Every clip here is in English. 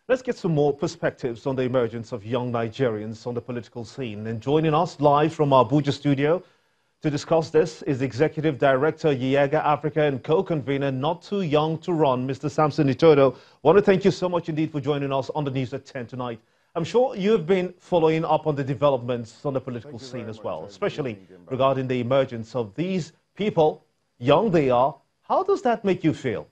Let's get some more perspectives on the emergence of young Nigerians on the political scene. And joining us live from our Abuja studio to discuss this is Executive Director, Yiega Africa, and co-convener, Not Too Young to Run, Mr. Samson Itodo. I want to thank you so much indeed for joining us on the news at 10 tonight. I'm sure you've been following up on the developments on the political scene as well, especially regarding the emergence of these people, young they are. How does that make you feel?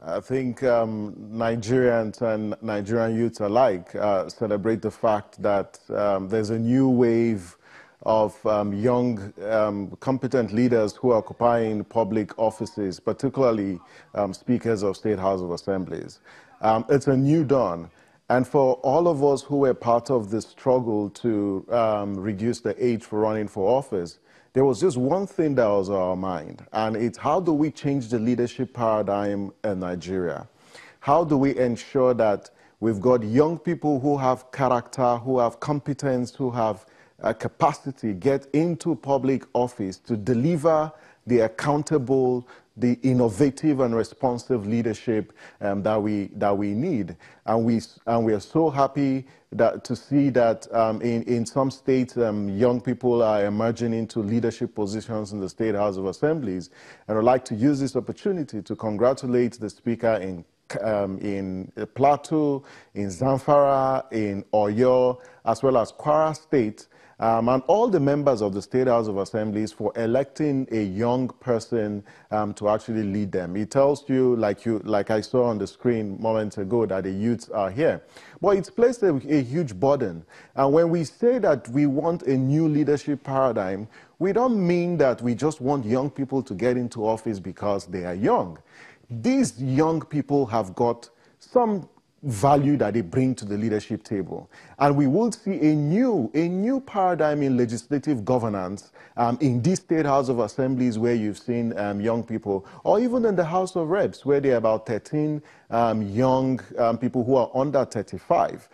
I think Nigerians and Nigerian youth alike celebrate the fact that there's a new wave of young, competent leaders who are occupying public offices, particularly speakers of State House of Assemblies. It's a new dawn. And for all of us who were part of the struggle to reduce the age for running for office, there was just one thing that was on our mind, and it's how do we change the leadership paradigm in Nigeria? How do we ensure that we've got young people who have character, who have competence, who have capacity, get into public office to deliver the accountable, the innovative and responsive leadership that we need, and we are so happy to see that in some states young people are emerging into leadership positions in the State House of Assemblies, and I'd like to use this opportunity to congratulate the Speaker in Plateau, in Zamfara, in Oyo, as well as Kwara State, and all the members of the State House of Assemblies for electing a young person to actually lead them. It tells you, like I saw on the screen moments ago, that the youths are here. But it's placed a huge burden. And when we say that we want a new leadership paradigm, we don't mean that we just want young people to get into office because they are young. These young people have got some value that they bring to the leadership table. And we will see a new paradigm in legislative governance in this State House of Assemblies where you've seen young people, or even in the House of Reps where there are about 13 young people who are under 35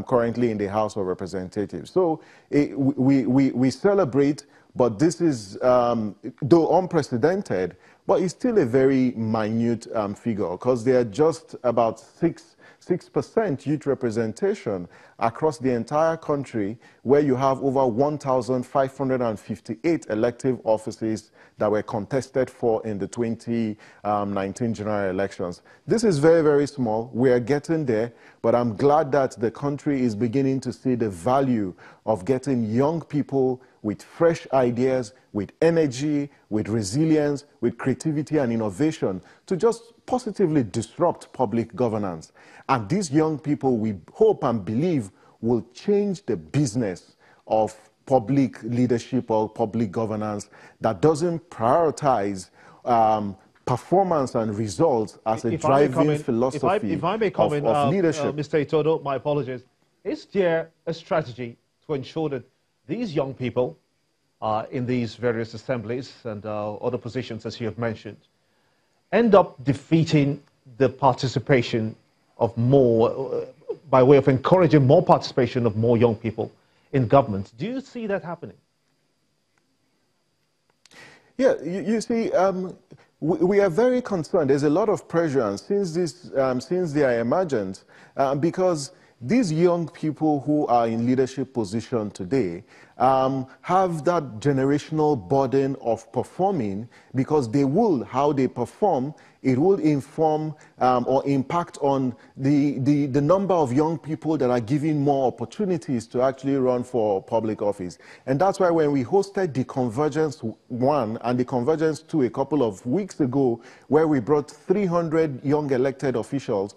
currently in the House of Representatives. So we celebrate, but this is, though unprecedented, but it's still a very minute figure, because there are just about 6% youth representation across the entire country, where you have over 1,558 elective offices that were contested for in the 2019 general elections. This is very, very small. We are getting there, but I'm glad that the country is beginning to see the value of getting young people with fresh ideas, with energy, with resilience, with creativity and innovation to just positively disrupt public governance. And these young people, we hope and believe, will change the business of public leadership or public governance that doesn't prioritize performance and results as a driving philosophy if I may comment, of leadership. Mr. Itodo, my apologies. Is there a strategy to ensure that these young people in these various assemblies and other positions, as you have mentioned, end up defeating the participation of more, by way of encouraging more participation of more young people in government? Do you see that happening? Yeah, you see, we are very concerned. There's a lot of pressure, and since they are emergent, because these young people who are in leadership position today have that generational burden of performing, because they will, how they perform, it will inform or impact on the number of young people that are given more opportunities to actually run for public office. And that's why when we hosted the Convergence 1 and the Convergence 2 a couple of weeks ago, where we brought 300 young elected officials,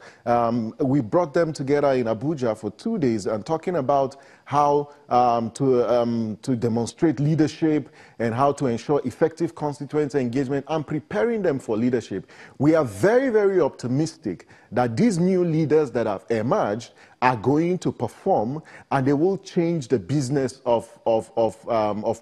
we brought them together in Abuja for 2 days and talking about how to demonstrate leadership and how to ensure effective constituency engagement and preparing them for leadership. We are very, very optimistic that these new leaders that have emerged are going to perform, and they will change the business of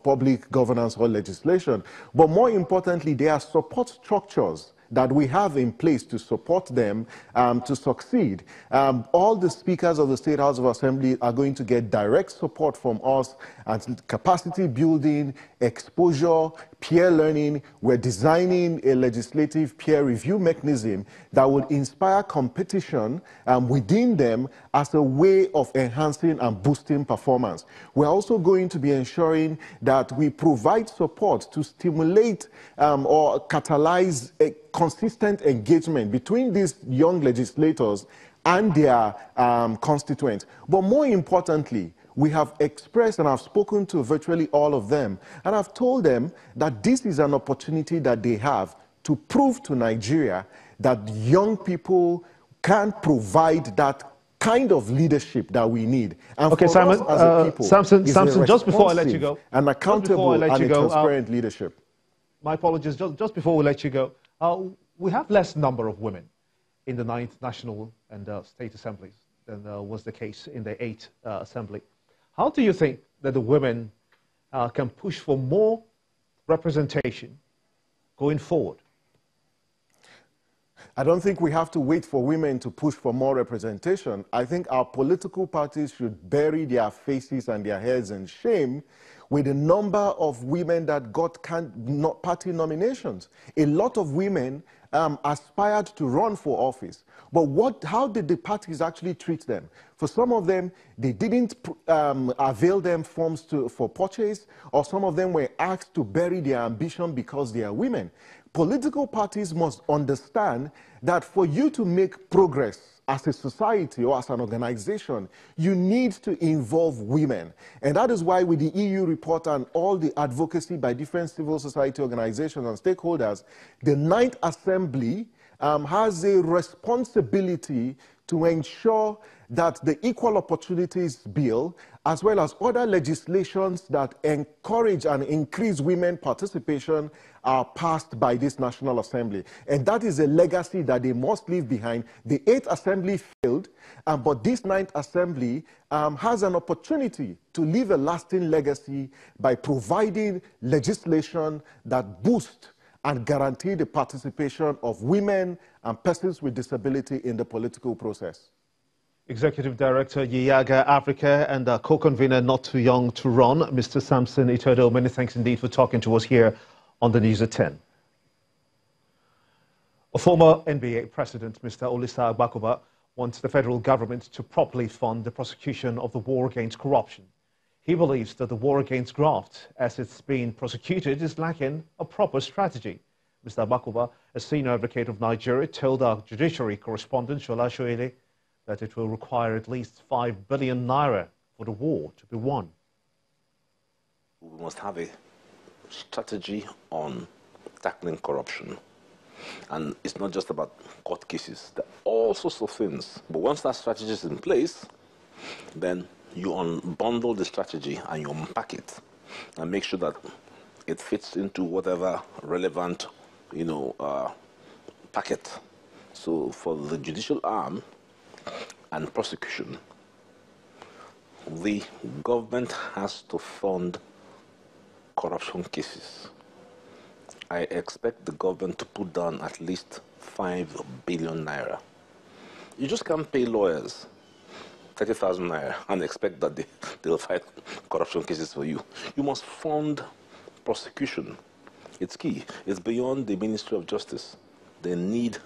public governance or legislation. But more importantly, there are support structures that we have in place to support them to succeed. All the speakers of the State House of Assembly are going to get direct support from us and capacity building, exposure, peer learning. We're designing a legislative peer review mechanism that will inspire competition within them as a way of enhancing and boosting performance. We're also going to be ensuring that we provide support to stimulate or catalyze a consistent engagement between these young legislators and their constituents. But more importantly, we have expressed and I've spoken to virtually all of them, and I've told them that this is an opportunity that they have to prove to Nigeria that young people can provide that kind of leadership that we need. And okay, for Simon, us as a people, Samson, just before I let you go, and accountable and transparent leadership. My apologies, just before we let you go, we have less number of women in the 9th National and State Assemblies than was the case in the 8th Assembly. How do you think that the women can push for more representation going forward? I don't think we have to wait for women to push for more representation. I think our political parties should bury their faces and their heads in shame with the number of women that got party nominations. A lot of women aspired to run for office. But how did the parties actually treat them? For some of them, they didn't avail them forms for purchase, or some of them were asked to bury their ambition because they are women. Political parties must understand that for you to make progress as a society or as an organization, you need to involve women. And that is why with the EU report and all the advocacy by different civil society organizations and stakeholders, the 9th Assembly has a responsibility to ensure that the Equal Opportunities Bill, as well as other legislations that encourage and increase women participation, are passed by this National Assembly. And that is a legacy that they must leave behind. The 8th Assembly failed, but this 9th Assembly has an opportunity to leave a lasting legacy by providing legislation that boosts and guarantee the participation of women and persons with disability in the political process. Executive Director, Yiaga Africa, and co-convener Not Too Young to Run, Mr. Samson Itodo. Many thanks indeed for talking to us here on the News at 10. A former NBA president, Mr. Olisa Agbakoba, wants the federal government to properly fund the prosecution of the war against corruption. He believes that the war against graft, as it's being prosecuted, is lacking a proper strategy. Mr. Agbakoba, a senior advocate of Nigeria, told our judiciary correspondent, Shola Shoele, that it will require at least 5 billion naira for the war to be won. We must have a strategy on tackling corruption. And it's not just about court cases. There are all sorts of things. But once that strategy is in place, then you unbundle the strategy and you unpack it and make sure that it fits into whatever relevant, packet. So for the judicial arm and prosecution, the government has to fund corruption cases. I expect the government to put down at least 5 billion naira. You just can't pay lawyers 30,000 naira and expect that they'll fight corruption cases for you. You must fund prosecution. It's key. It's beyond the Ministry of Justice. They need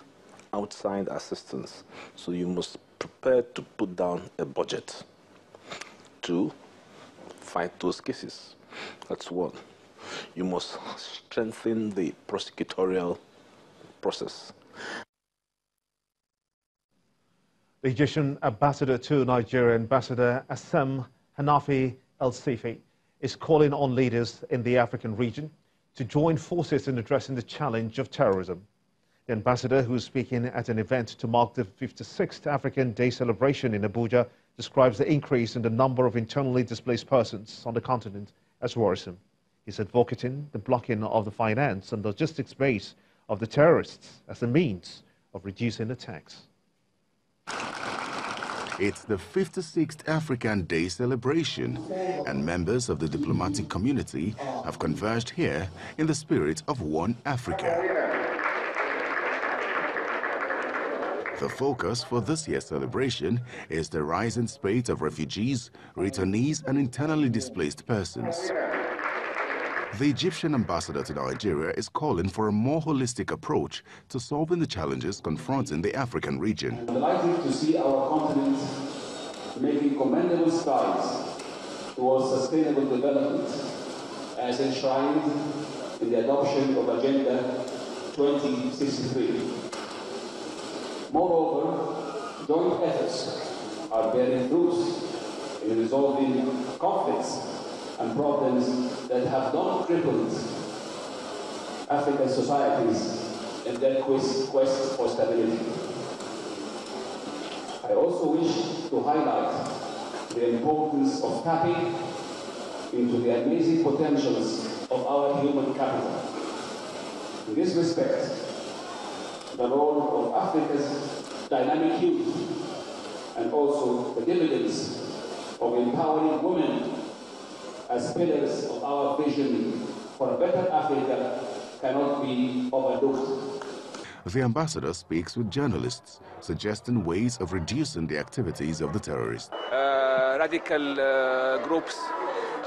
outside assistance. So you must prepare to put down a budget to fight those cases. That's one. You must strengthen the prosecutorial process. The Egyptian ambassador to Nigeria, Ambassador Assem Hanafi El-Sifi, is calling on leaders in the African region to join forces in addressing the challenge of terrorism. The ambassador, who is speaking at an event to mark the 56th African Day celebration in Abuja, describes the increase in the number of internally displaced persons on the continent as worrisome. He's advocating the blocking of the finance and logistics base of the terrorists as a means of reducing attacks. It's the 56th African Day celebration, and members of the diplomatic community have converged here in the spirit of One Africa. The focus for this year's celebration is the rising spate of refugees, returnees, and internally displaced persons. The Egyptian ambassador to Nigeria is calling for a more holistic approach to solving the challenges confronting the African region. I'm delighted to see our continent making commendable strides towards sustainable development as enshrined in the adoption of Agenda 2063. Moreover, joint efforts are bearing fruits in resolving conflicts and problems that have long crippled African societies in their quest for stability. I also wish to highlight the importance of tapping into the amazing potentials of our human capital. In this respect, the role of Africa's dynamic youth and also the dividends of empowering women as pillars of our vision for a better Africa cannot be overlooked. The ambassador speaks with journalists, suggesting ways of reducing the activities of the terrorists. Radical groups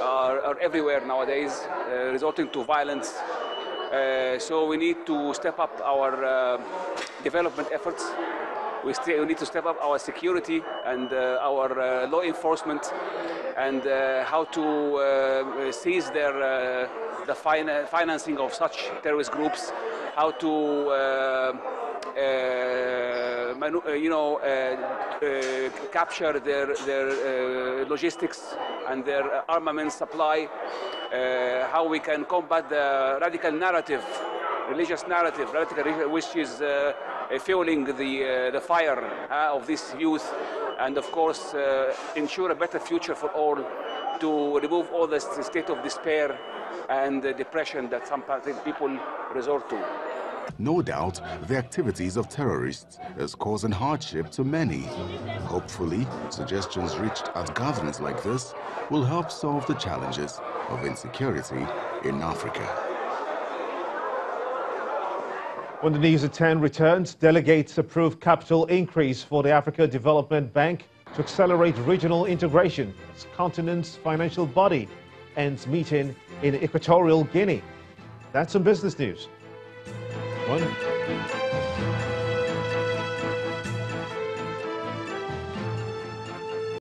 are everywhere nowadays, resorting to violence. So we need to step up our development efforts. We need to step up our security and our law enforcement, and how to seize the financing of such terrorist groups, how to capture their logistics and their armament supply, how we can combat the radical narrative, religious narrative, which is fueling the fire of this youth, and of course ensure a better future for all, to remove all the state of despair and depression that some people resort to. No doubt, the activities of terrorists is causing hardship to many. Hopefully, suggestions reached at gatherings like this will help solve the challenges of insecurity in Africa. When the news at 10 returns, delegates approve capital increase for the Africa Development Bank to accelerate regional integration. This continent's financial body ends meeting in Equatorial Guinea. That's some business news. One.